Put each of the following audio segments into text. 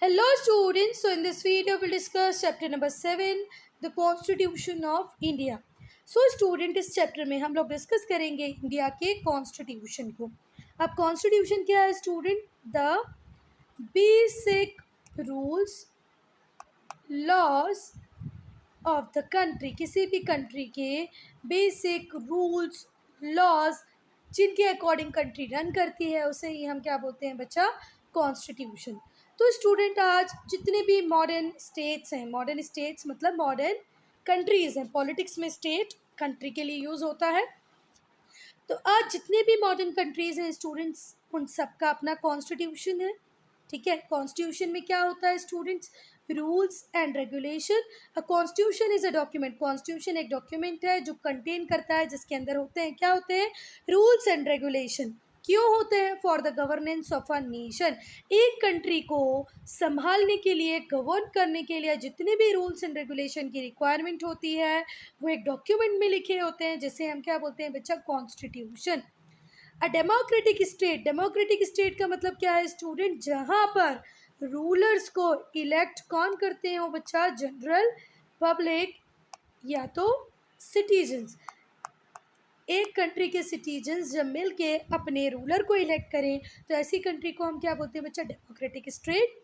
Hello students, so in this video we'll discuss chapter number 7, the Constitution of India. So student इस chapter में हम लोग discuss करेंगे India के constitution को. अब कॉन्स्टिट्यूशन क्या है student? The basic rules laws of the country. किसी भी कंट्री के बेसिक रूल्स लॉज जिनके अकॉर्डिंग कंट्री रन करती है उसे ही हम क्या बोलते हैं बच्चा? कॉन्स्टिट्यूशन. तो स्टूडेंट आज जितने भी मॉडर्न स्टेट्स हैं, मॉडर्न स्टेट्स मतलब मॉडर्न कंट्रीज़ हैं, पॉलिटिक्स में स्टेट कंट्री के लिए यूज़ होता है. तो आज जितने भी मॉडर्न कंट्रीज़ हैं स्टूडेंट्स, उन सबका अपना कॉन्स्टिट्यूशन है. ठीक है, कॉन्स्टिट्यूशन में क्या होता है students? Rules and regulation. A constitution is a document. Constitution एक डॉक्यूमेंट है जो कंटेन करता है, जिसके अंदर होते हैं, क्या होते हैं? Rules and regulation. क्यों होते हैं? For the governance of a nation. एक कंट्री को संभालने के लिए, गवर्न करने के लिए जितने भी रूल्स एंड रेगुलेशन की रिक्वायरमेंट होती है वो एक डॉक्यूमेंट में लिखे होते हैं, जिसे हम क्या बोलते हैं बच्चा? कॉन्स्टिट्यूशन. अ डेमोक्रेटिक स्टेट का मतलब क्या है स्टूडेंट? जहाँ पर रूलर्स को इलेक्ट कौन करते हैं वो बच्चा? जनरल पब्लिक या तो सिटीजन्स. एक कंट्री के सिटीजन्स जब मिल के अपने रूलर को इलेक्ट करें तो ऐसी कंट्री को हम क्या बोलते हैं बच्चा? Democratic state.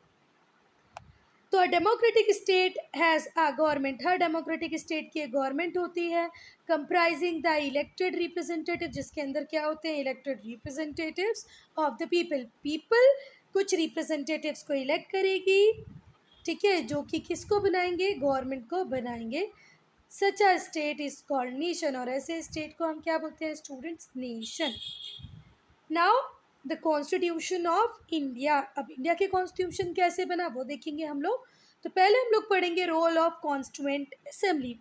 तो a democratic state has a government. हर डेमोक्रेटिक स्टेट की एक गवर्नमेंट होती है, कंप्राइजिंग द इलेक्टेड रिप्रेजेंटेटिव, जिसके अंदर क्या होते हैं? Elected representatives of the people. People कुछ रिप्रेजेंटेटिव्स को इलेक्ट करेगी, ठीक है, जो कि किसको बनाएंगे? गवर्नमेंट को बनाएंगे. Such a state is called nation. और ऐसे स्टेट को हम क्या बोलते हैं students? Nation. Now the constitution of India. अब इंडिया के कॉन्स्टिट्यूशन कैसे बना वो देखेंगे हम लोग. तो पहले हम लोग पढ़ेंगे रोल ऑफ कॉन्स्टिट्यूएंट असेंबली.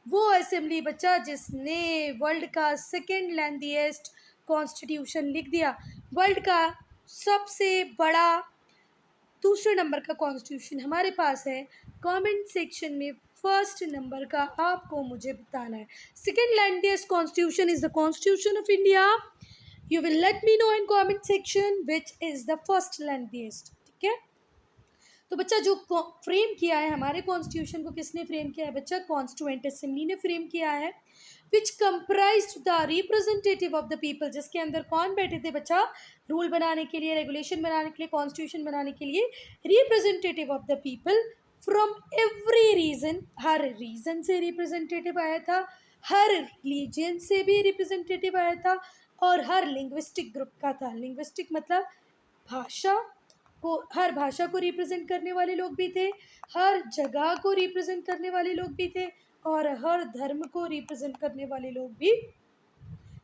वो असेंबली बच्चा जिसने वर्ल्ड का सेकेंड लेंथीएस्ट कॉन्स्टिट्यूशन लिख दिया. वर्ल्ड का सबसे बड़ा दूसरे नंबर का कॉन्स्टिट्यूशन हमारे पास है. कमेंट सेक्शन में फर्स्ट नंबर का आपको मुझे बताना है. Second lengthiest constitution is the constitution of India. You will let me know in comment section which is the first lengthiest. ठीक है, तो बच्चा जो फ्रेम किया है हमारे कॉन्स्टिट्यूशन को, किसने फ्रेम किया है बच्चा? कॉन्स्टिट्यूएंट असेंबली ने फ्रेम किया है. Which comprised the representative of the people. जिसके अंदर कौन बैठे थे बच्चा? रूल बनाने के लिए, रेगुलेशन बनाने के लिए, कॉन्स्टिट्यूशन बनाने के लिए representative of the people from every region. हर रीजन से रिप्रेजेंटेटिव आया था, हर रिलीजन से भी रिप्रेजेंटेटिव आया था, और हर लिंग्विस्टिक ग्रुप का था. लिंग्विस्टिक मतलब भाषा को, हर भाषा को रिप्रेजेंट करने वाले लोग भी थे, हर जगह को रिप्रेजेंट करने वाले लोग भी थे, और हर धर्म को रिप्रेजेंट करने वाले लोग भी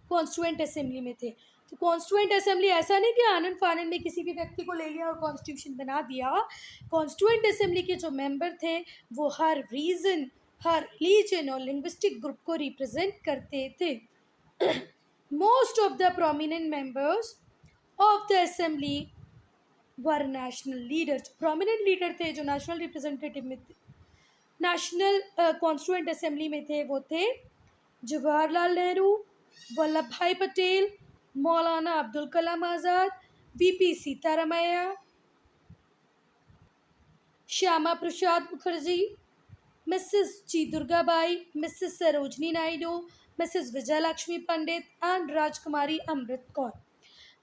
कॉन्स्टिट्यूएंट असेंबली में थे. तो कॉन्स्टिट्यूएंट असेंबली ऐसा नहीं कि आनंद फानंद में किसी भी व्यक्ति को ले लिया और कॉन्स्टिट्यूशन बना दिया. कॉन्स्टिट्यूएंट असेंबली के जो मेंबर थे वो हर रीजन, हर रिलीजन और लिंग्विस्टिक ग्रुप को रिप्रेजेंट करते थे. Most of the prominent members of the assembly were national leader. Prominent leader थे जो नेशनल रिप्रेजेंटेटिव में थे, नेशनल कॉन्स्टिट्यूएंट असेंबली में थे, वो थे Jawaharlal Nehru, Vallabh Bhai Patel, Maulana Abdul Kalam Azad, V P Sitaramayya, Shyama Prasad Mukherjee, Mrs G Durgabai, Mrs Sarojini Naidu, Mrs Vijayalakshmi Pandit and Rajkumari Amrit Kaur.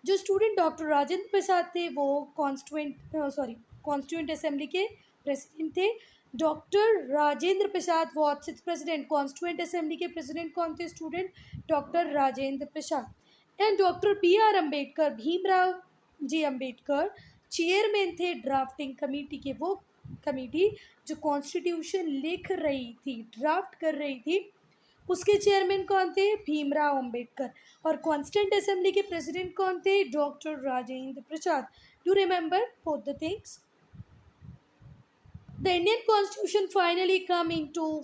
जो स्टूडेंट डॉक्टर राजेंद्र प्रसाद थे वो कॉन्स्टिट्यूएंट असेंबली के प्रेसिडेंट थे. Doctor Rajendra Prasad was six president. Constituent assembly के प्रेसिडेंट कौन थे student? Doctor Rajendra Prasad. And doctor B R Ambedkar, Bhimrao ji Ambedkar chairman थे ड्राफ्टिंग कमेटी के. वो कमेटी जो कॉन्स्टिट्यूशन लिख रही थी, ड्राफ्ट कर रही थी, उसके चेयरमैन कौन थे? भीमराव अम्बेडकर. और कॉन्स्टिट्यूएंट असेंबली के प्रेसिडेंट कौन थे? Doctor Rajendra Prasad. Do remember both the things. The Indian constitution finally come into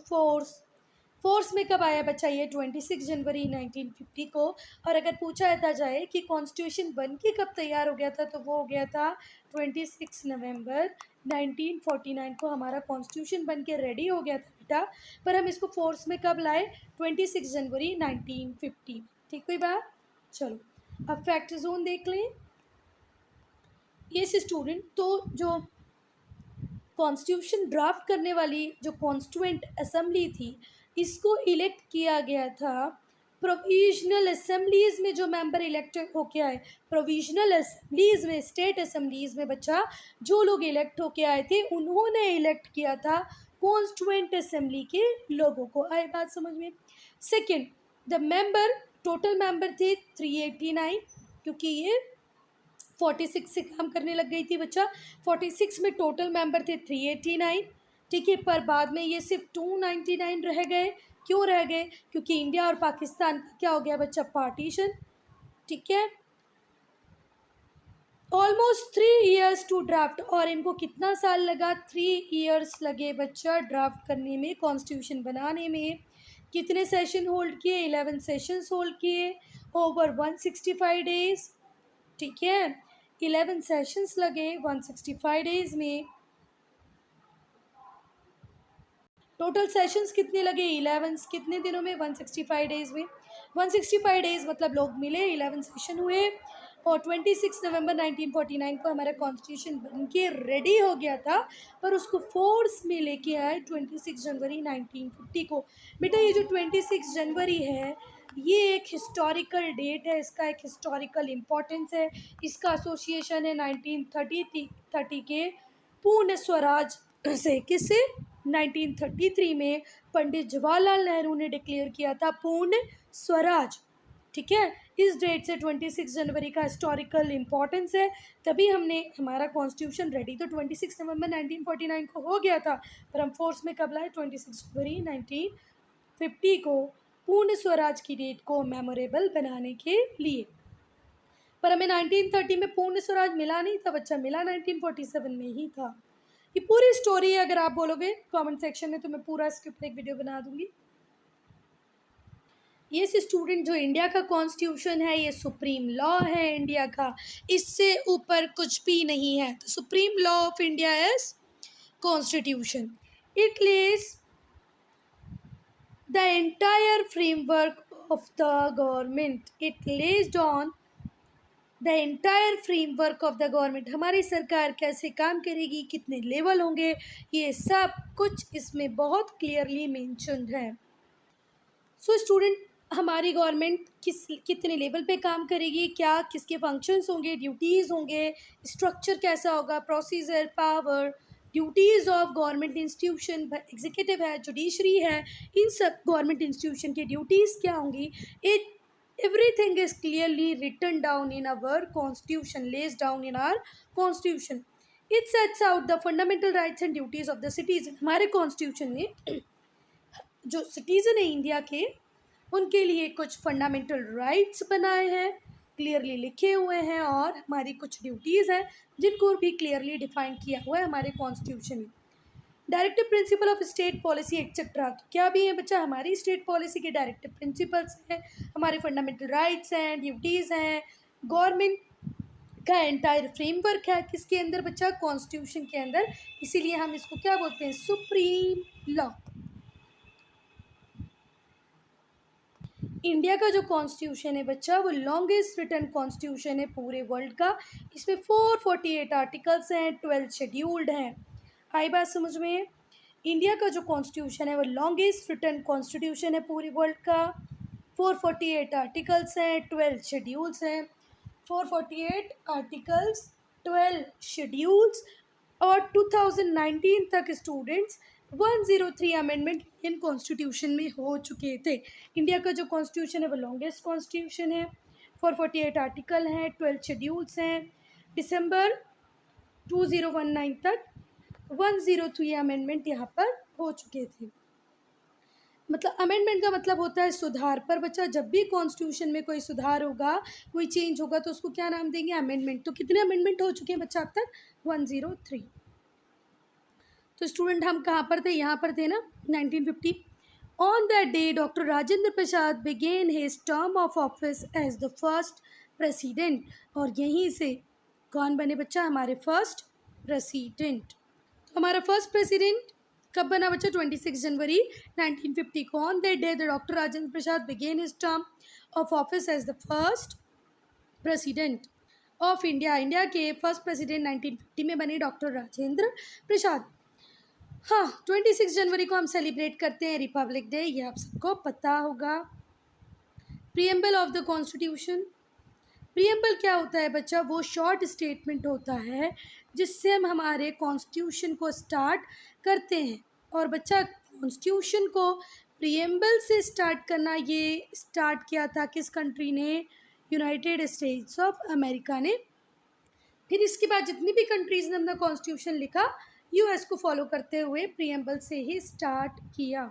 force में कब आया बच्चा? ये 26 जनवरी 1950 को. और अगर पूछा जाए कि कॉन्स्टिट्यूशन बन के कब तैयार हो गया था तो वो हो गया था 26 नवंबर 1949 को. हमारा कॉन्स्टिट्यूशन बन के रेडी हो गया था बेटा, पर हम इसको फोर्स में कब लाए? 26 जनवरी 1950. ठीक हुई बात. चलो अब फैक्ट जोन देख लें. ये स्टूडेंट, तो जो कॉन्स्टिट्यूशन ड्राफ्ट करने वाली जो कॉन्स्टिट्यूएंट असेंबली थी, इसको इलेक्ट किया गया था प्रोविजनल असेंबलीज में। जो मेंबर इलेक्ट होके आए प्रोविजनल असेंबलीज में, स्टेट असेंबलीज में बच्चा, जो लोग इलेक्ट होके आए थे उन्होंने इलेक्ट किया था कॉन्स्टिट्यूएंट असेंबली के लोगों को। आए बात समझ में? Second, the member, total member थे 389, क्योंकि ये 46 से काम करने लग गई थी बच्चा। 46 में टोटल मेंबर थे 389, ठीक है, पर बाद में ये सिर्फ 299 रह गए। क्यों रह गए? क्योंकि इंडिया और पाकिस्तान का क्या हो गया बच्चा, पार्टीशन, ठीक है। ऑलमोस्ट 3 years टू ड्राफ्ट, और इनको कितना साल लगा? 3 years लगे बच्चा ड्राफ्ट करने में, कॉन्स्टिट्यूशन बनाने में। कितने सेशन होल्ड किए? 11 सेशंस होल्ड किए ओवर 165 days, ठीक है। 11 सेशंस लगे 165 डेज में। टोटल सेशंस कितने लगे? 11, कितने दिनों में? 165 डेज में। 165 डेज मतलब लोग मिले, 11 सेशन हुए, और 26 नवंबर 1949 को हमारा कॉन्स्टिट्यूशन बन के रेडी हो गया था, पर उसको फोर्स में लेके आए 26 जनवरी 1950 को। बेटा ये जो 26 जनवरी है, ये एक हिस्टोरिकल डेट है, इसका एक हिस्टोरिकल इम्पोर्टेंस है। इसका एसोसिएशन है 1930 के पूर्ण स्वराज से। किससे? 1933 में पंडित जवाहरलाल नेहरू ने डिक्लेयर किया था पूर्ण स्वराज, ठीक है। इस डेट से 26 जनवरी का हिस्टोरिकल इम्पोर्टेंस है, तभी हमने हमारा कॉन्स्टिट्यूशन रेडी तो 26 नवंबर 1949 को हो गया था, पर हम फोर्स में कब लाए? 26 जनवरी 1950 को, पूर्ण स्वराज की डेट को मेमोरेबल बनाने के लिए। पर हमें 1930 में पूर्ण स्वराज मिला नहीं था बच्चा, मिला 1947 में ही था। ये पूरी स्टोरी अगर आप बोलोगे कमेंट सेक्शन में तो मैं पूरा इसके ऊपर एक वीडियो बना दूंगी। ये स्टूडेंट, जो इंडिया का कॉन्स्टिट्यूशन है ये सुप्रीम लॉ है इंडिया का, इससे ऊपर कुछ भी नहीं है। तो supreme law of India is constitution. It lays the entire framework of the government, it laid on the entire framework of the government. हमारी सरकार कैसे काम करेगी, कितने लेवल होंगे, ये सब कुछ इसमें बहुत क्लियरली मेंशन्ड है। सो स्टूडेंट, हमारी गवर्नमेंट कितने लेवल पे काम करेगी, क्या किसके फंक्शंस होंगे, ड्यूटीज़ होंगे, स्ट्रक्चर कैसा होगा, procedure, power, duties of government institution, executive है, जुडिशरी है, इन सब गवर्नमेंट इंस्टीट्यूशन की ड्यूटीज़ क्या होंगी, it everything is clearly written down in our constitution, lays down in our constitution. It sets out the fundamental rights and duties of the citizen. हमारे constitution ने जो citizen है India के, उनके लिए कुछ फंडामेंटल राइट्स बनाए हैं, क्लियरली लिखे हुए हैं, और हमारी कुछ ड्यूटीज़ हैं जिनको भी क्लियरली डिफाइन किया हुआ है हमारे कॉन्स्टिट्यूशन में। Directive principle of state policy etcetera, तो क्या भी है बच्चा? हमारी स्टेट पॉलिसी के डायरेक्टिव प्रिंसिपल्स हैं, हमारे फंडामेंटल राइट्स हैं, ड्यूटीज़ हैं, गवर्नमेंट का एंटायर फ्रेमवर्क है, किसके अंदर बच्चा? कॉन्स्टिट्यूशन के अंदर। इसीलिए हम इसको क्या बोलते हैं? Supreme law. इंडिया का जो कॉन्स्टिट्यूशन है बच्चा, वो लॉन्गेस्ट रिटन कॉन्स्टिट्यूशन है पूरे वर्ल्ड का। इसमें 448 आर्टिकल्स हैं, 12 शेड्यूल्ड हैं। आई बात समझ में? इंडिया का जो कॉन्स्टिट्यूशन है वो लॉन्गेस्ट रिटन कॉन्स्टिट्यूशन है पूरे वर्ल्ड का। 448 आर्टिकल्स हैं, 12 शेड्यूल्स हैं। 448 आर्टिकल्स, 12 शेड्यूल्स, और 2019 तक स्टूडेंट्स 103 अमेंडमेंट इंडियन कॉन्स्टिट्यूशन में हो चुके थे। इंडिया का जो कॉन्स्टिट्यूशन है वो लॉन्गेस्ट कॉन्स्टिट्यूशन है, 448 आर्टिकल हैं, 12 शेड्यूल्स हैं। दिसंबर 2019 तक 103 अमेंडमेंट यहाँ पर हो चुके थे। मतलब अमेंडमेंट का मतलब होता है सुधार, पर बच्चा जब भी कॉन्स्टिट्यूशन में कोई सुधार होगा, कोई चेंज होगा, तो उसको क्या नाम देंगे? अमेंडमेंट। तो कितने अमेंडमेंट हो चुके हैं बच्चा अब तक? 103। तो स्टूडेंट हम कहाँ पर थे? यहाँ पर थे ना, 1950। On that day doctor Rajendra Prasad began his term of office as the first president. और यहीं से कौन बने बच्चा? हमारे फर्स्ट प्रेसिडेंट। तो हमारा फर्स्ट प्रेसिडेंट कब बना बच्चा? 26 जनवरी 1950 को। On that day the doctor Rajendra Prasad began his term of office as the first president of India. India के फर्स्ट प्रेसिडेंट 1950 में बने डॉक्टर राजेंद्र प्रसाद। हाँ, 26 जनवरी को हम सेलिब्रेट करते हैं रिपब्लिक डे, ये आप सबको पता होगा। Preamble of the constitution. Preamble क्या होता है बच्चा? वो शॉर्ट स्टेटमेंट होता है जिससे हम हमारे कॉन्स्टिट्यूशन को स्टार्ट करते हैं। और बच्चा कॉन्स्टिट्यूशन को प्रीएम्बल से स्टार्ट करना ये स्टार्ट किया था किस कंट्री ने? यूनाइटेड स्टेट्स ऑफ अमेरिका ने। फिर इसके बाद जितनी भी कंट्रीज़ ने अपना कॉन्स्टिट्यूशन लिखा, यूएस को फॉलो करते हुए प्रीएम्बल से ही स्टार्ट किया।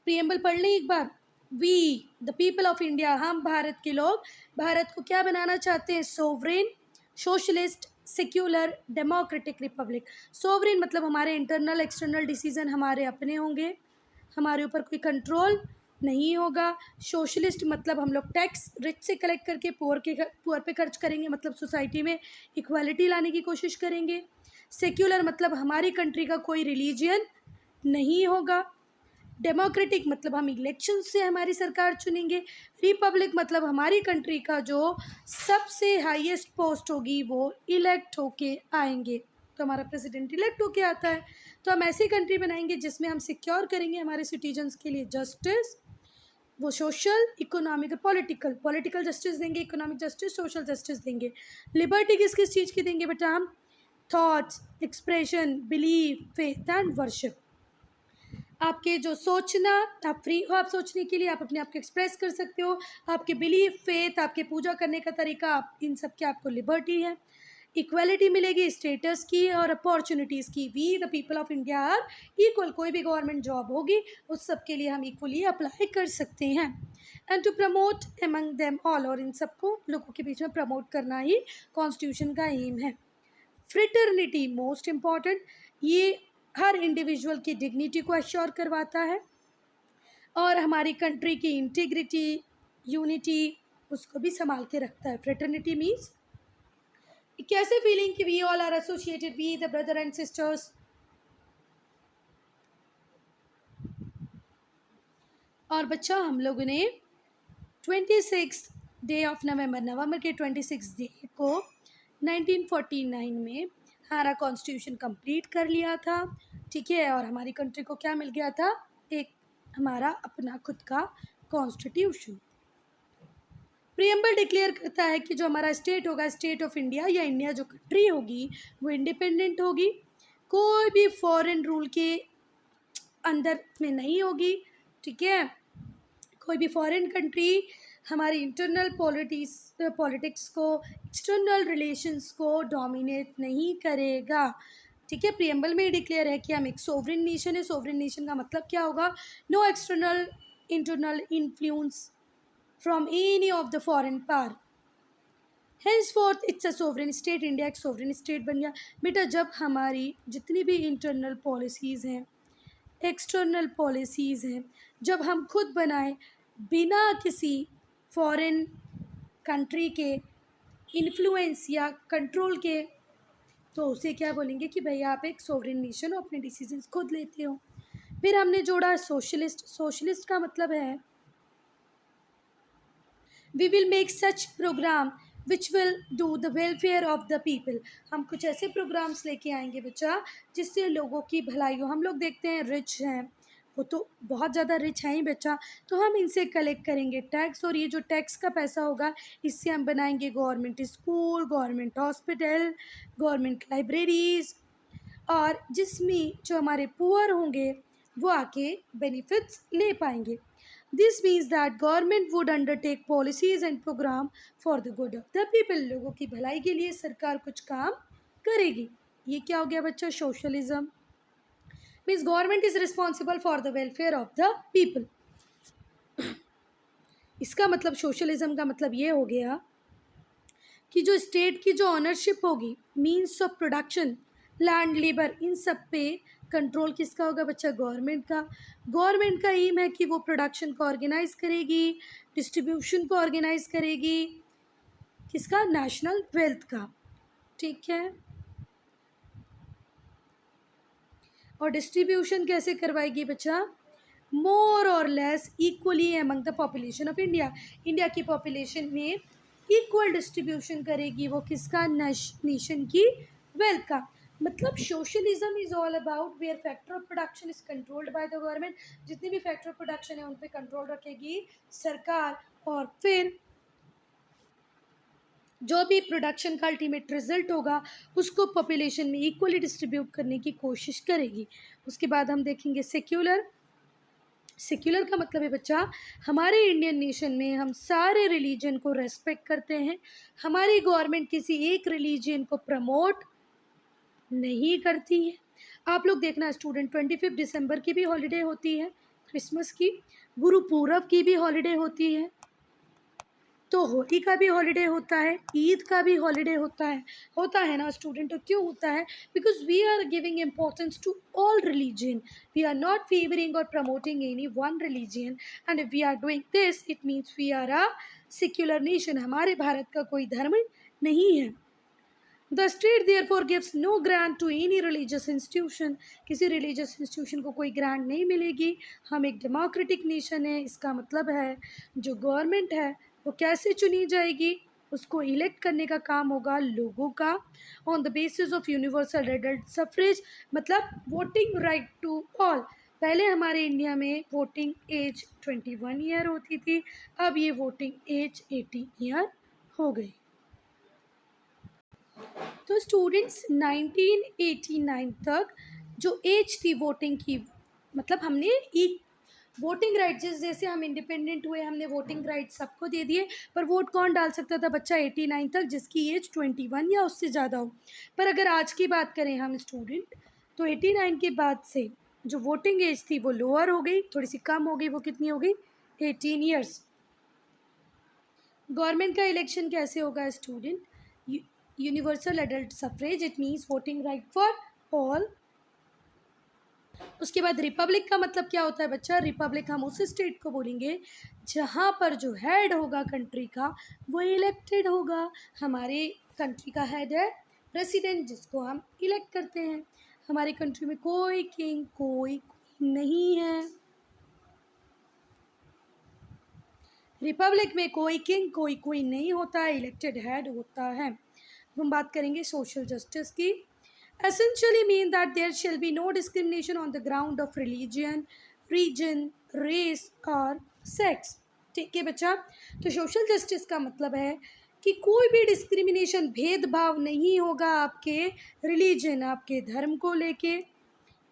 प्रीएम्बल पढ़ लें एक बार। We the people of India, हम भारत के लोग भारत को क्या बनाना चाहते हैं? Sovereign, socialist, secular, democratic Republic. Sovereign मतलब हमारे इंटरनल एक्सटर्नल डिसीजन हमारे अपने होंगे, हमारे ऊपर कोई कंट्रोल नहीं होगा। सोशलिस्ट मतलब हम लोग टैक्स रिच से कलेक्ट करके पुअर पे खर्च करेंगे, मतलब सोसाइटी में इक्वालिटी लाने की कोशिश करेंगे। सेक्युलर मतलब हमारी कंट्री का कोई रिलीजियन नहीं होगा। डेमोक्रेटिक मतलब हम इलेक्शन से हमारी सरकार चुनेंगे। रिपब्लिक मतलब हमारी कंट्री का जो सबसे हाईएस्ट पोस्ट होगी वो इलेक्ट होके आएंगे, तो हमारा प्रेसिडेंट इलेक्ट होके आता है। तो हम ऐसी कंट्री बनाएंगे जिसमें हम सिक्योर करेंगे हमारे सिटीजन्स के लिए जस्टिस, वो सोशल, इकोनॉमिक, पॉलिटिकल जस्टिस देंगे, इकोनॉमिक जस्टिस, सोशल जस्टिस देंगे। लिबर्टी किस किस चीज़ की देंगे बेटा? हम thoughts, expression, believe, faith and worship. आपके जो सोचना, आप फ्री हो आप सोचने के लिए, आप अपने आप को एक्सप्रेस कर सकते हो। आपके बिलीफ, फेथ, आपके पूजा करने का तरीका, आप इन सब के आपको लिबर्टी है। इक्वलिटी मिलेगी स्टेटस की और अपॉर्चुनिटीज़ की। We the people of India are equal, कोई भी गवर्नमेंट जॉब होगी उस सब के लिए हम इक्वली अप्लाई कर सकते हैं। And to promote among them all, और इन सबको लोगों के बीच में प्रमोट करना ही कॉन्स्टिट्यूशन का एम है। फ्रेटर्निटी मोस्ट इम्पॉर्टेंट, ये हर इंडिविजुअल की डिग्निटी को एश्योर करवाता है और हमारी कंट्री की इंटीग्रिटी, यूनिटी उसको भी संभाल के रखता है। फ्रेटर्निटी मीन्स कैसे फीलिंग कि we all are associated, we the brother and sisters. और बच्चा हम लोगों ने 26 डे ऑफ नवंबर के 26 डे को 1949 में हमारा कॉन्स्टिट्यूशन कंप्लीट कर लिया था, ठीक है। और हमारी कंट्री को क्या मिल गया था? एक हमारा अपना खुद का कॉन्स्टिट्यूशन। प्रीएम्बल डिक्लेयर करता है कि जो हमारा स्टेट होगा, स्टेट ऑफ इंडिया या इंडिया जो कंट्री होगी वो इंडिपेंडेंट होगी, कोई भी फॉरेन रूल के अंदर में नहीं होगी, ठीक है। कोई भी फॉरेन कंट्री हमारी इंटरनल पॉलिटिक्स को, एक्सटर्नल रिलेशंस को डोमिनेट नहीं करेगा, ठीक है। प्रीएम्बल में ही डिक्लेयर है कि हम एक सोवरेन नेशन है। सोवरेन नेशन का मतलब क्या होगा? No external internal influence from any of the foreign power, henceforth it's a sovereign state. India एक सोवरेन स्टेट बन गया। बेटा जब हमारी जितनी भी इंटरनल पॉलिसीज़ हैं, एक्सटर्नल पॉलिसीज़ हैं, जब हम खुद बनाएं बिना किसी फॉरेन कंट्री के इन्फ्लुएंस या कंट्रोल के, तो उसे क्या बोलेंगे कि भैया आप एक सोवरेन नेशन हो, अपने डिसीजंस खुद लेते हो। फिर हमने जोड़ा सोशलिस्ट। सोशलिस्ट का मतलब है we will make such programme which will do the welfare of the people. हम कुछ ऐसे प्रोग्राम्स लेके आएंगे बच्चा जिससे लोगों की भलाई हो। हम लोग देखते हैं रिच हैं, वो तो बहुत ज़्यादा रिच हैं ही बच्चा, तो हम इनसे कलेक्ट करेंगे टैक्स, और ये जो टैक्स का पैसा होगा इससे हम बनाएंगे government school, government hospital, government libraries, और जिसमें जो हमारे पुअर होंगे वो आके बेनिफिट्स ले पाएंगे। This means that government would undertake policies and programme for the good of the people. लोगों की भलाई के लिए सरकार कुछ काम करेगी। ये क्या हो गया बच्चा? Socialism means government is responsible for the welfare of the people. इसका मतलब सोशलिज्म का मतलब ये हो गया कि जो स्टेट की जो ऑनरशिप होगी, means of production, land, labour, इन सब पे कंट्रोल किसका होगा बच्चा? गवर्नमेंट का। गवर्नमेंट का एम है कि वो प्रोडक्शन को ऑर्गेनाइज करेगी, डिस्ट्रीब्यूशन को ऑर्गेनाइज करेगी, किसका? नेशनल वेल्थ का, ठीक है। और डिस्ट्रीब्यूशन कैसे करवाएगी बच्चा? मोर और less equally among the population of India. India की पॉपुलेशन में इक्वल डिस्ट्रीब्यूशन करेगी वो किसका? नेशन की वेल्थ का। मतलब socialism is all about where factor of production is controlled by the government. जितनी भी फैक्टर ऑफ प्रोडक्शन है उन पे कंट्रोल रखेगी सरकार, और फिर जो भी प्रोडक्शन का अल्टीमेट रिजल्ट होगा उसको पॉपुलेशन में इक्वली डिस्ट्रीब्यूट करने की कोशिश करेगी। उसके बाद हम देखेंगे सेक्युलर। सेक्युलर का मतलब है बच्चा, हमारे इंडियन नेशन में हम सारे रिलीजन को रेस्पेक्ट करते हैं। हमारी गवर्नमेंट किसी एक रिलीजन को प्रमोट नहीं करती है। आप लोग देखना स्टूडेंट, 25 दिसंबर की भी हॉलीडे होती है, क्रिसमस की, गुरुपूरब की भी हॉलीडे होती है, तो होली का भी हॉलीडे होता है, ईद का भी हॉलीडे होता है ना स्टूडेंट। तो क्यों होता है? Because we are giving importance to all religion, we are not favouring और promoting any one religion, and if we are doing this it means we are a secular nation. हमारे भारत का कोई धर्म नहीं है। The state therefore gives no grant to any religious institution. किसी religious institution को कोई ग्रांट नहीं मिलेगी। हम एक डेमोक्रेटिक नेशन है। इसका मतलब है जो गवर्नमेंट है वो कैसे चुनी जाएगी, उसको इलेक्ट करने का काम होगा लोगों का, on the basis of universal adult suffrage, मतलब वोटिंग राइट टू ऑल। पहले हमारे इंडिया में वोटिंग एज 21 ईयर होती थी, अब ये वोटिंग एज 18 ईयर हो गई। तो स्टूडेंट्स 1989 तक जो एज थी वोटिंग की, मतलब हमने एक वोटिंग राइट, जैसे हम इंडिपेंडेंट हुए हमने वोटिंग राइट सबको दे दिए, पर वोट कौन डाल सकता था बच्चा? 89 तक, जिसकी एज 21 या उससे ज़्यादा हो। पर अगर आज की बात करें हम स्टूडेंट, तो 89 के बाद से जो वोटिंग एज थी वो लोअर हो गई, थोड़ी सी कम हो गई। वो कितनी हो गई? 18 ईयर्स। गवर्नमेंट का इलेक्शन कैसे होगा student? Universal adult suffrage, it means voting right for all. उसके बाद रिपब्लिक का मतलब क्या होता है बच्चा? रिपब्लिक हम उस स्टेट को बोलेंगे जहाँ पर जो हेड होगा कंट्री का वो इलेक्टेड होगा। हमारे कंट्री का हेड है प्रेसिडेंट, जिसको हम इलेक्ट करते हैं। हमारी कंट्री में कोई किंग, कोई क्वीन नहीं है। रिपब्लिक में कोई किंग, कोई क्वीन नहीं होता है, इलेक्टेड हेड होता है। हम बात करेंगे सोशल जस्टिस की। Essentially mean that there shall be no discrimination on the ground of religion, region, race और सेक्स। ठीक है बच्चा? तो सोशल जस्टिस का मतलब है कि कोई भी डिस्क्रिमिनेशन, भेदभाव नहीं होगा आपके रिलीजन, आपके धर्म को लेके,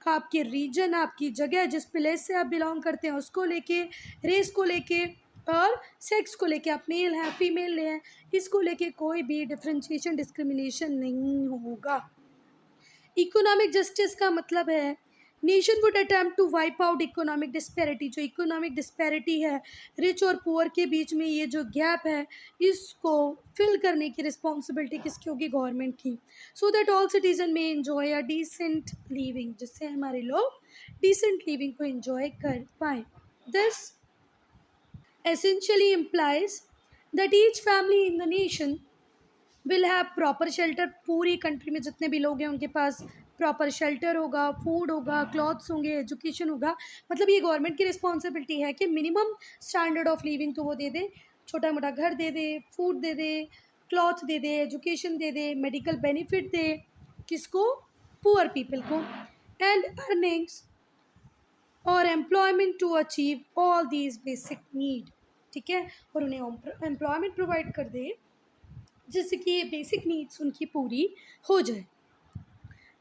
आपके रीजन, आपकी जगह, जिस प्लेस से आप बिलोंग करते हैं उसको लेके, रेस को लेके और सेक्स को लेके, आप मेल हैं फीमेल हैं, इसको लेके कोई भी डिफ्रेंशिएशन, डिस्क्रिमिनेशन नहीं होगा। इकोनॉमिक जस्टिस का मतलब है nation would attempt to wipe out economic disparity. जो इकोनॉमिक डिस्पैरिटी है, रिच और पुअर के बीच में ये जो गैप है, इसको फिल करने की रिस्पॉन्सिबिलिटी किसकी होगी? गवर्नमेंट की। सो दैट ऑल सिटीजन में एंजॉय अ डिसेंट लिविंग, जिससे हमारे लोग डिसेंट लिविंग को एंजॉय कर पाएँ। This essentially implies that each family in the nation will have proper shelter. पूरी कंट्री में जितने भी लोग हैं उनके पास प्रॉपर शेल्टर होगा, फूड होगा, क्लॉथ्स होंगे, एजुकेशन होगा। मतलब ये गवर्नमेंट की रिस्पॉन्सिबिलिटी है कि मिनिमम स्टैंडर्ड ऑफ लिविंग तो वो दे दे, छोटा मोटा घर दे दे, फूड दे दे, क्लॉथ दे दे, एजुकेशन दे दे, मेडिकल बेनिफिट दे, किसको? पुअर पीपल को, एंड अर्निंग्स और employment to achieve all these basic need. ठीक है? और उन्हें एम्प्लॉयमेंट प्रोवाइड कर दे जिससे कि ये बेसिक नीड्स उनकी पूरी हो जाए।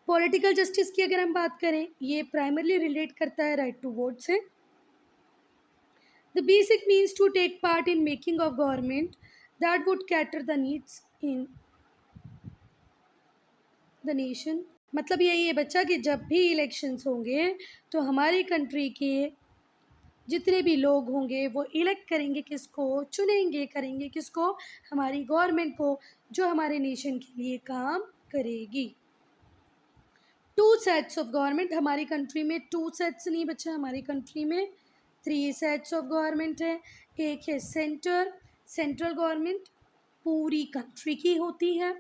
पॉलिटिकल जस्टिस की अगर हम बात करें, ये प्राइमरली रिलेट करता है राइट टू वोट से। The basic means to take part in making of government that would cater the needs in the nation. मतलब यही है बच्चा कि जब भी इलेक्शंस होंगे तो हमारी कंट्री के जितने भी लोग होंगे वो इलेक्ट करेंगे किसको? चुनेंगे, करेंगे किसको? हमारी गवर्नमेंट को, जो हमारे नेशन के लिए काम करेगी। टू सेट्स ऑफ गवर्नमेंट हमारी कंट्री में, टू सेट्स नहीं बच्चा, हमारी कंट्री में 3 सेट्स ऑफ गवर्नमेंट है। एक है सेंट्रल गवर्नमेंट, पूरी कंट्री की होती है।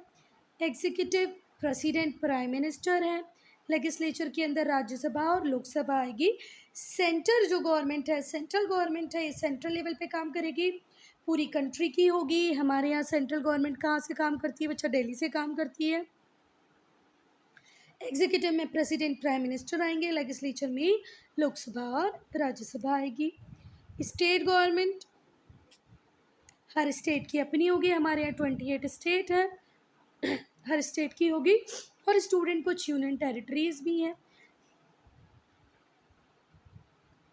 एग्जीक्यूटिव, प्रेसिडेंट, प्राइम मिनिस्टर है। लेजिस्लेचर के अंदर राज्यसभा और लोकसभा आएगी। सेंटर जो गवर्नमेंट है, सेंट्रल गवर्नमेंट है, ये सेंट्रल लेवल पे काम करेगी, पूरी कंट्री की होगी। हमारे यहाँ सेंट्रल गवर्नमेंट कहाँ से काम करती है बच्चा? दिल्ली से काम करती है। एग्जीक्यूटिव में प्रेसिडेंट प्राइम मिनिस्टर आएंगे, लेजिस्लेचर में लोकसभा और राज्यसभा आएगी। स्टेट गवर्नमेंट, हर स्टेट की अपनी होगी, हमारे यहाँ 28 स्टेट है, हर स्टेट की होगी। और स्टूडेंट कुछ यूनियन टेरिटरीज भी हैं।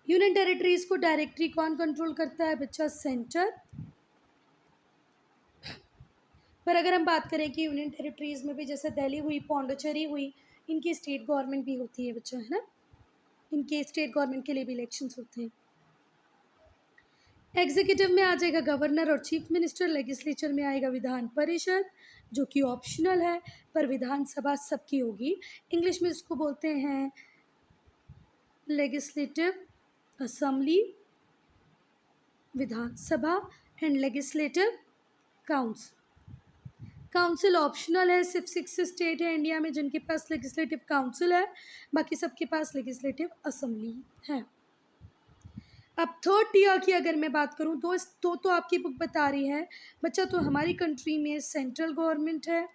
यूनियन टेरिटरीज को डायरेक्टली कौन कंट्रोल करता है बच्चा? सेंटर। पर अगर हम बात करें कि यूनियन टेरिटरीज में भी जैसे दिल्ली हुई, पौंडीचेरी हुई, इनकी स्टेट गवर्नमेंट भी होती है बच्चा, है ना, इनके स्टेट गवर्नमेंट के लिए भी इलेक्शंस होते हैं। एग्जीक्यूटिव में आ जाएगा गवर्नर और चीफ मिनिस्टर, लेजिस्लेचर में आएगा विधान परिषद जो कि ऑप्शनल है, पर विधानसभा सबकी होगी। इंग्लिश में इसको बोलते हैं legislative assembly, Vidhan Sabha, and legislative council. Council optional है, सिर्फ 6 स्टेट है इंडिया में जिनके पास लेजिस्लेटिव काउंसिल है, बाकी सबके पास लेजिस्लेटिव असेंबली है। अब थर्ड टीयर की अगर मैं बात करूं तो आपकी बुक बता रही है बच्चा, तो हमारी कंट्री में सेंट्रल गवर्नमेंट है,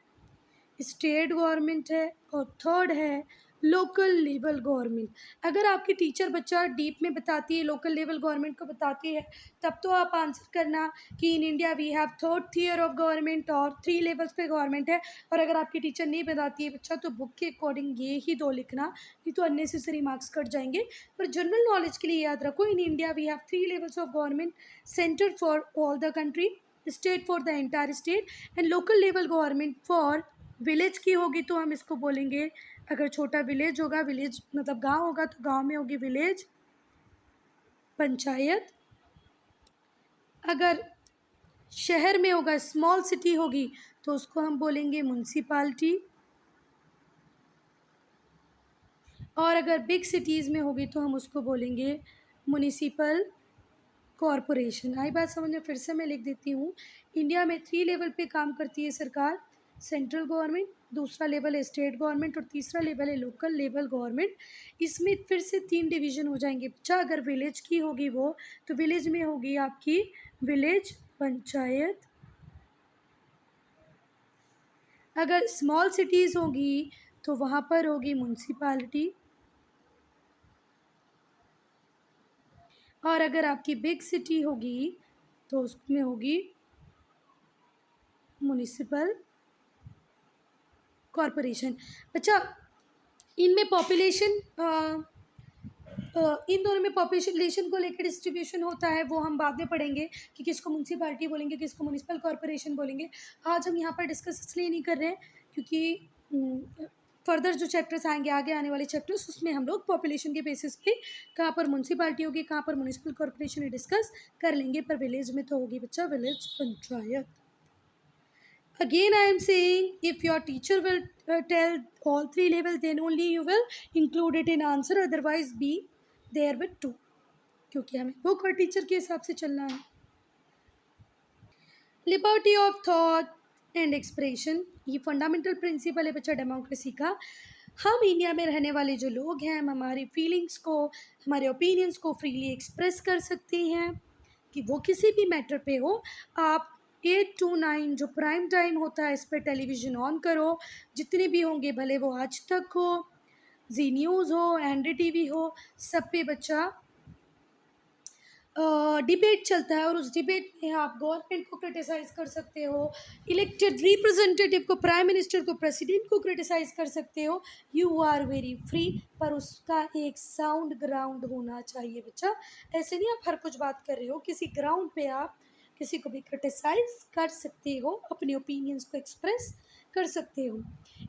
स्टेट गवर्नमेंट है, और थर्ड है लोकल लेवल गवर्नमेंट। अगर आपकी टीचर बच्चा डीप में बताती है, लोकल लेवल गवर्नमेंट को बताती है, तब तो आप आंसर करना कि in India we have third tier of government और 3 लेवल्स पे गवर्नमेंट है। और अगर आपकी टीचर नहीं बताती है बच्चा, तो बुक के अकॉर्डिंग ये ही 2 लिखना, नहीं तो अननेसेसरी मार्क्स कट जाएंगे। पर जनरल नॉलेज के लिए याद रखो, in India we have 3 levels of government, centre for all the country, state for the entire state, and local level government for village की होगी तो हम इसको बोलेंगे, अगर छोटा विलेज होगा, विलेज मतलब गांव होगा तो गांव में होगी विलेज पंचायत, अगर शहर में होगा, स्मॉल सिटी होगी, तो उसको हम बोलेंगे म्युनिसिपैलिटी, और अगर बिग सिटीज़ में होगी तो हम उसको बोलेंगे म्युनिसिपल कॉरपोरेशन। आई बात समझ में? फिर से मैं लिख देती हूँ। इंडिया में 3 लेवल पे काम करती है सरकार, सेंट्रल गवर्नमेंट, दूसरा लेवल है स्टेट गवर्नमेंट, और तीसरा लेवल है लोकल लेवल गवर्नमेंट। इसमें फिर से 3 डिवीज़न हो जाएंगे बच्चा। अगर विलेज की होगी वो, तो विलेज में होगी आपकी विलेज पंचायत, अगर स्मॉल सिटीज़ होगी तो वहाँ पर होगी म्युनिसिपैलिटी, और अगर आपकी बिग सिटी होगी तो उसमें होगी म्युनिसिपल कॉरपोरेशन। बच्चा इनमें पॉपुलेशन इन दोनों में पॉपुलेशन को लेकर डिस्ट्रीब्यूशन होता है, वो हम बाद में पढ़ेंगे कि किसको म्युनिसिपैलिटी बोलेंगे, किसको म्युनिसिपल कॉरपोरेशन बोलेंगे। आज हम यहाँ पर डिस्कस इसलिए नहीं कर रहे हैं क्योंकि फर्दर जो चैप्टर्स आएंगे, आगे आने वाले चैप्टर्स, उसमें हम लोग पॉपुलेशन के बेसिस पे कहाँ पर म्युनिसिपैलिटी होगी, कहाँ पर म्युनिसिपल कॉरपोरेशन डिस्कस कर लेंगे। पर विलेज में तो होगी बच्चा village panchayat. Again, I am saying if your teacher will tell all 3 level, then only you will include it in answer, otherwise be there with 2, क्योंकि हमें बुक और टीचर के हिसाब से चलना है। Liberty of thought and expression, ये fundamental principle है बच्चा डेमोक्रेसी का। हम इंडिया में रहने वाले जो लोग हैं, हम हमारी फीलिंग्स को, हमारे ओपिनियंस को फ्रीली एक्सप्रेस कर सकते हैं, कि वो किसी भी मैटर पे हो। आप 8 to 9 जो प्राइम टाइम होता है, इस पर टेलीविज़न ऑन करो, जितने भी होंगे, भले वो आज तक हो, जी न्यूज़ हो, NDTV हो, सब पे बच्चा डिबेट चलता है। और उस डिबेट में आप गवर्नमेंट को क्रिटिसाइज़ कर सकते हो, इलेक्टेड रिप्रेजेंटेटिव को, प्राइम मिनिस्टर को, प्रेसिडेंट को क्रिटिसाइज़ कर सकते हो। यू आर वेरी फ्री, पर उसका एक साउंड ग्राउंड होना चाहिए बच्चा। ऐसे नहीं आप हर कुछ बात कर रहे हो, किसी ग्राउंड पे आप किसी को भी क्रिटिसाइज़ कर सकते हो, अपने ओपिनियंस को एक्सप्रेस कर सकते हो।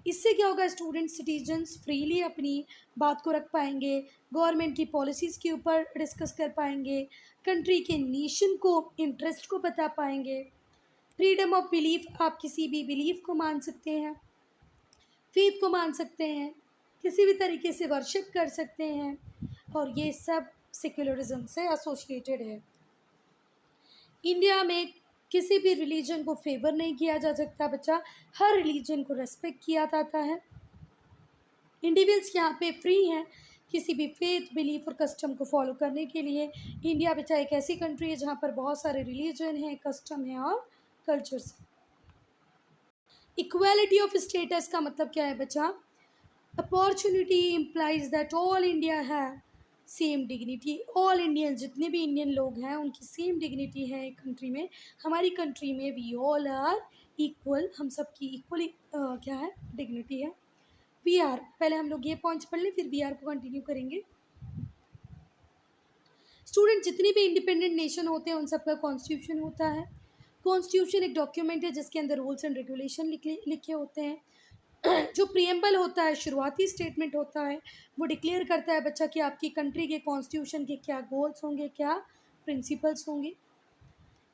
इससे क्या होगा, स्टूडेंट सिटीजन्स फ्रीली अपनी बात को रख पाएंगे, गवर्नमेंट की पॉलिसीज़ के ऊपर डिस्कस कर पाएंगे, कंट्री के नेशन को, इंटरेस्ट को बता पाएंगे। फ्रीडम ऑफ बिलीफ, आप किसी भी बिलीफ को मान सकते हैं, फेथ को मान सकते हैं, किसी भी तरीके से वर्शिप कर सकते हैं, और ये सब सेक्युलरिज्म से एसोसिएटेड है। इंडिया में किसी भी रिलीजन को फेवर नहीं किया जा सकता बच्चा, हर रिलीजन को रेस्पेक्ट किया जाता है। इंडिविजुअल्स यहाँ पे फ्री हैं किसी भी फेथ, बिलीफ और कस्टम को फॉलो करने के लिए। इंडिया बच्चा एक ऐसी कंट्री है जहाँ पर बहुत सारे रिलीजन हैं, कस्टम हैं और कल्चर्स हैं। इक्वालिटी ऑफ स्टेटस का मतलब क्या है बच्चा? Opportunity implies that all India है सेम डिग्निटी। ऑल इंडियन जितने भी इंडियन लोग हैं उनकी सेम डिग्निटी है एक कंट्री में। हमारी कंट्री में वी ऑल आर इक्वल, हम सब की इक्वली क्या है डिग्निटी है। वी आर, पहले हम लोग ये पॉइंट्स पढ़ लें फिर वी आर को कंटिन्यू करेंगे। स्टूडेंट जितनी भी इंडिपेंडेंट नेशन होते हैं उन सबका कॉन्स्टिट्यूशन होता है। कॉन्स्टिट्यूशन एक डॉक्यूमेंट है जिसके अंदर रूल्स एंड रेगुलेशन लिखे होते हैं। जो प्रियम्बल होता है, शुरुआती स्टेटमेंट होता है, वो डिक्लेयर करता है बच्चा कि आपकी कंट्री के कॉन्स्टिट्यूशन के क्या गोल्स होंगे, क्या प्रिंसिपल्स होंगे।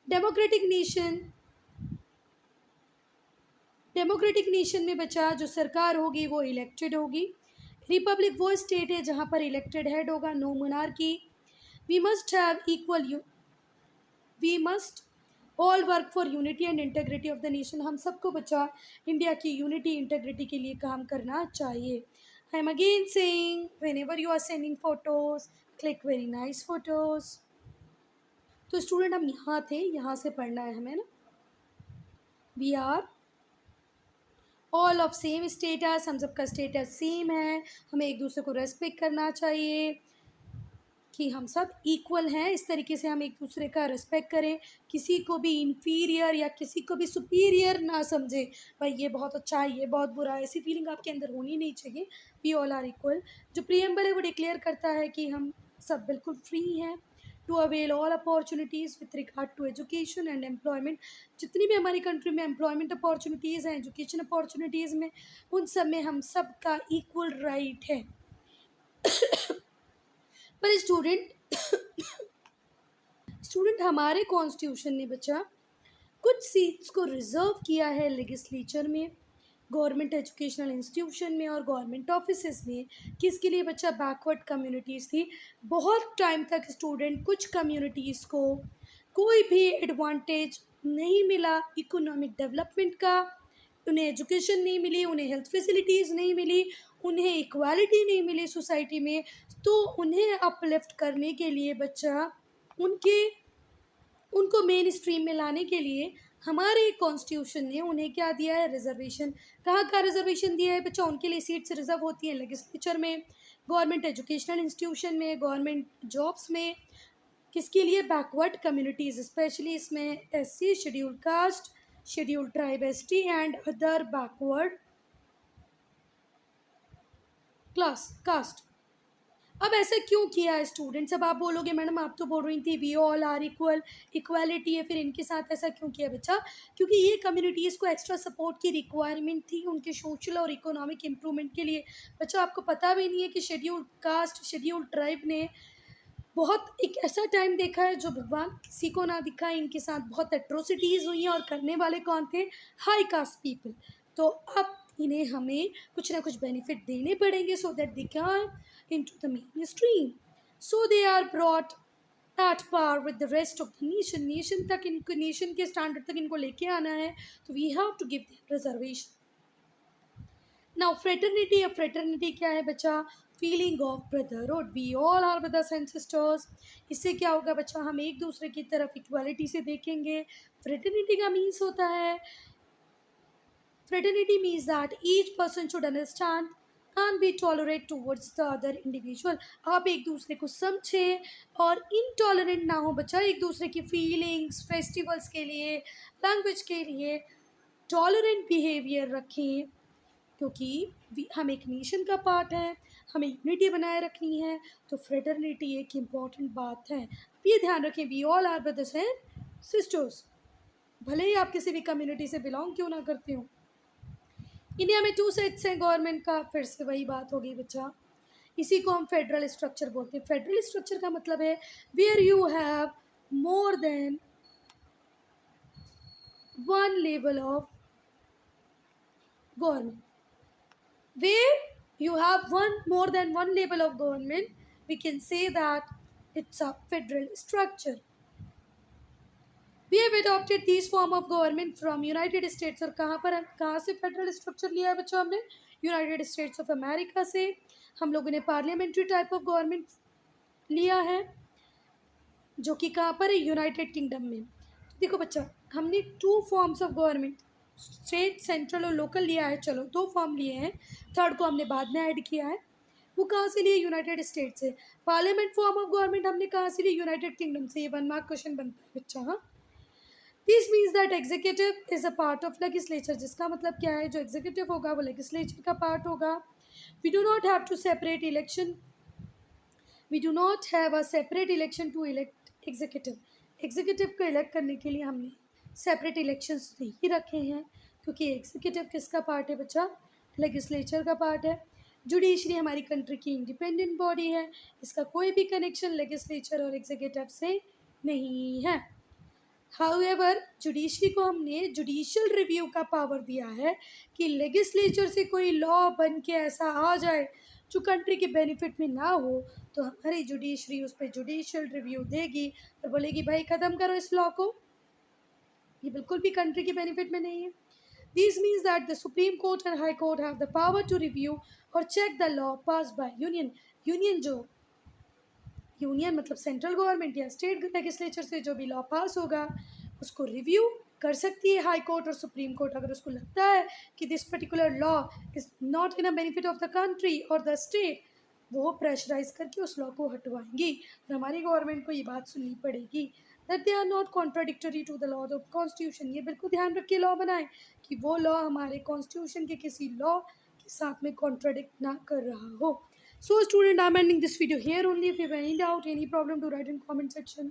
डेमोक्रेटिक नेशन, डेमोक्रेटिक नेशन में बच्चा जो सरकार होगी वो इलेक्टेड होगी। रिपब्लिक वो स्टेट है जहाँ पर इलेक्टेड हेड होगा, no monarchy. We must have equal, we must all work for unity and integrity of the nation. हम सबको बच्चा इंडिया की यूनिटी इंटेग्रिटी के लिए काम करना चाहिए। I am again saying whenever you are sending photos click very nice photos. तो स्टूडेंट हम यहाँ थे, यहाँ से पढ़ना है हमें ना। We are all of same status, हम सबका स्टेटस सेम है, हमें एक दूसरे को रेस्पेक्ट करना चाहिए कि हम सब इक्वल हैं। इस तरीके से हम एक दूसरे का रिस्पेक्ट करें, किसी को भी इन्फीरियर या किसी को भी सुपीरियर ना समझे, भाई ये बहुत अच्छा है ये बहुत बुरा है, ऐसी फीलिंग आपके अंदर होनी नहीं चाहिए। We all are equal. जो प्रियम्बल है वो डिक्लेयर करता है कि हम सब बिल्कुल फ्री हैं to avail all opportunities with regard to education and employment. जितनी भी हमारी कंट्री में एम्प्लॉयमेंट अपॉर्चुनिटीज़ हैं, एजुकेशन अपॉर्चुनिटीज़ में, उन सब में हम सब का इक्वल राइट है। पर स्टूडेंट हमारे कॉन्स्टिट्यूशन ने बच्चा कुछ सीट्स को रिजर्व किया है लेजिस्लेचर में, गवर्नमेंट एजुकेशनल इंस्टीट्यूशन में और गवर्नमेंट ऑफिसेज में। किसके लिए बच्चा? बैकवर्ड कम्युनिटीज़ थी। बहुत टाइम तक स्टूडेंट कुछ कम्युनिटीज़ को कोई भी एडवांटेज नहीं मिला इकोनॉमिक डेवलपमेंट का, उन्हें एजुकेशन नहीं मिली, उन्हें हेल्थ फैसिलिटीज़ नहीं मिली, उन्हें इक्वालिटी नहीं मिली सोसाइटी में। तो उन्हें अपलिफ्ट करने के लिए बच्चा उनके उनको मेन स्ट्रीम में लाने के लिए हमारे कॉन्स्टिट्यूशन ने उन्हें क्या दिया है? रिजर्वेशन। कहाँ का रिजर्वेशन दिया है बच्चा? उनके लिए सीट्स रिजर्व होती हैं लेजिस्लेचर में, गवर्नमेंट एजुकेशनल इंस्टीट्यूशन में, गवर्नमेंट जॉब्स में। किसके लिए? बैकवर्ड कम्युनिटीज़, स्पेशली इसमें SC, schedule caste, schedule tribe, ST and other backward caste. अब ऐसा क्यों किया है स्टूडेंट्स? अब आप बोलोगे मैडम आप तो बोल रही थी we all are equal, equality है, फिर इनके साथ ऐसा क्यों किया बच्चा? क्योंकि ये कम्युनिटीज़ को एक्स्ट्रा सपोर्ट की रिक्वायरमेंट थी उनके सोशल और इकोनॉमिक इम्प्रूवमेंट के लिए। बच्चा आपको पता भी नहीं है कि शेड्यूल कास्ट, शेड्यूल ट्राइब ने बहुत एक ऐसा टाइम देखा है जो भगवान किसी को ना दिखा है, इनके साथ बहुत एट्रोसिटीज़ हुई हैं और करने वाले कौन थे? High caste people. तो अब इन्हें हमें कुछ ना कुछ बेनिफिट देने पड़ेंगे so that they can into the mainstream, so they are brought at par with the rest of the nation। Nation तक इनको, नेशन के स्टैंडर्ड तक इनको लेके आना है, तो we have to give them reservation. Now fraternity, अब फ्रेटर्निटी क्या है बच्चा? Feeling of brotherhood, we all are brothers and sisters. इससे क्या होगा बच्चा? हम एक दूसरे की तरफ इक्वालिटी से देखेंगे। फ्रेटर्निटी का मीन्स होता है, fraternity means that each person should understand and be tolerant towards the other individual। आप एक दूसरे को समझें और इनटॉलरेंट ना हो बच्चा, एक दूसरे की फीलिंग्स, फेस्टिवल्स के लिए, लैंग्वेज के लिए टॉलरेंट बिहेवियर रखें, क्योंकि हम एक नेशन का पार्ट है, हमें यूनिटी बनाए रखनी है। तो फ्रेटर्निटी एक इम्पॉर्टेंट बात है। ये ध्यान रखें, we all are brothers and sisters, भले ही आप किसी भी कम्युनिटी से बिलोंग क्यों ना करते हो। इंडिया में 2 सेट्स हैं गवर्नमेंट का, फिर से वही बात होगी बच्चा, इसी को हम फेडरल स्ट्रक्चर बोलते हैं। फेडरल स्ट्रक्चर का मतलब है where you have more than one level of government, where you have more than one level of government, we can say that it's a federal structure। We have adopted these form of government from United States। और कहाँ से federal structure लिया है बच्चा हमने? United states of America से। हम लोगों ने पार्लियामेंट्री टाइप ऑफ गवर्नमेंट लिया है, जो कि कहाँ पर है? यूनाइटेड किंगडम में। देखो बच्चा, हमने 2 forms of government state, central और लोकल लिया है, चलो 2 फॉर्म लिए हैं, थर्ड को हमने बाद में ऐड किया है। वो कहाँ से लिए? यूनाइटेड स्टेट से। पार्लियामेंट फॉर्म ऑफ गवर्नमेंट हमने कहाँ से ली? यूनाइटेड किंगडम से। ये 1 मार्क क्वेश्चन बनता है बच्चा। हाँ, this means that executive is a part of legislature. जिसका मतलब क्या है, जो एग्जीक्यूटिव होगा वो लेजिस्लेचर का पार्ट होगा। We do not have two separate election, we do not have a separate election to elect executive. Executive को इलेक्ट करने के लिए हमने सेपरेट इलेक्शंस नहीं रखे हैं, क्योंकि एग्जीक्यूटिव किसका पार्ट है बच्चा? लेजिस्लेचर का पार्ट है। जुडिशरी हमारी कंट्री की इंडिपेंडेंट बॉडी है, इसका कोई भी कनेक्शन लेजिस्लेचर और एग्जीक्यूटिव से नहीं है। हाउएवर जुडिशरी को हमने जुडिशियल रिव्यू का पावर दिया है कि लेजिस्लेचर से कोई लॉ बन के ऐसा आ जाए जो कंट्री के बेनिफिट में ना हो, तो हमारी जुडिशरी उस पर जुडिशियल रिव्यू देगी और बोलेगी भाई ख़त्म करो इस लॉ को, ये बिल्कुल भी कंट्री के बेनिफिट में नहीं है। This means that the supreme court and high court have the power to review और check the law pass by union. Union जो यूनियन मतलब सेंट्रल गवर्नमेंट या स्टेट लेजिस्लेचर से जो भी लॉ पास होगा उसको रिव्यू कर सकती है हाई कोर्ट और सुप्रीम कोर्ट। अगर उसको लगता है कि this particular law is not in a benefit of the country और द स्टेट, वो प्रेशराइज करके उस लॉ को हटवाएंगी और हमारी गवर्नमेंट को ये बात सुननी पड़ेगी that they are not contradictory to the law of constitution. ये बिल्कुल ध्यान रख के लॉ बनाए कि वो लॉ हमारे कॉन्स्टिट्यूशन के किसी लॉ के साथ में कॉन्ट्राडिक्ट ना कर रहा हो। So student, I'm ending this video here only. If you have any doubt, any problem, to write in comment section.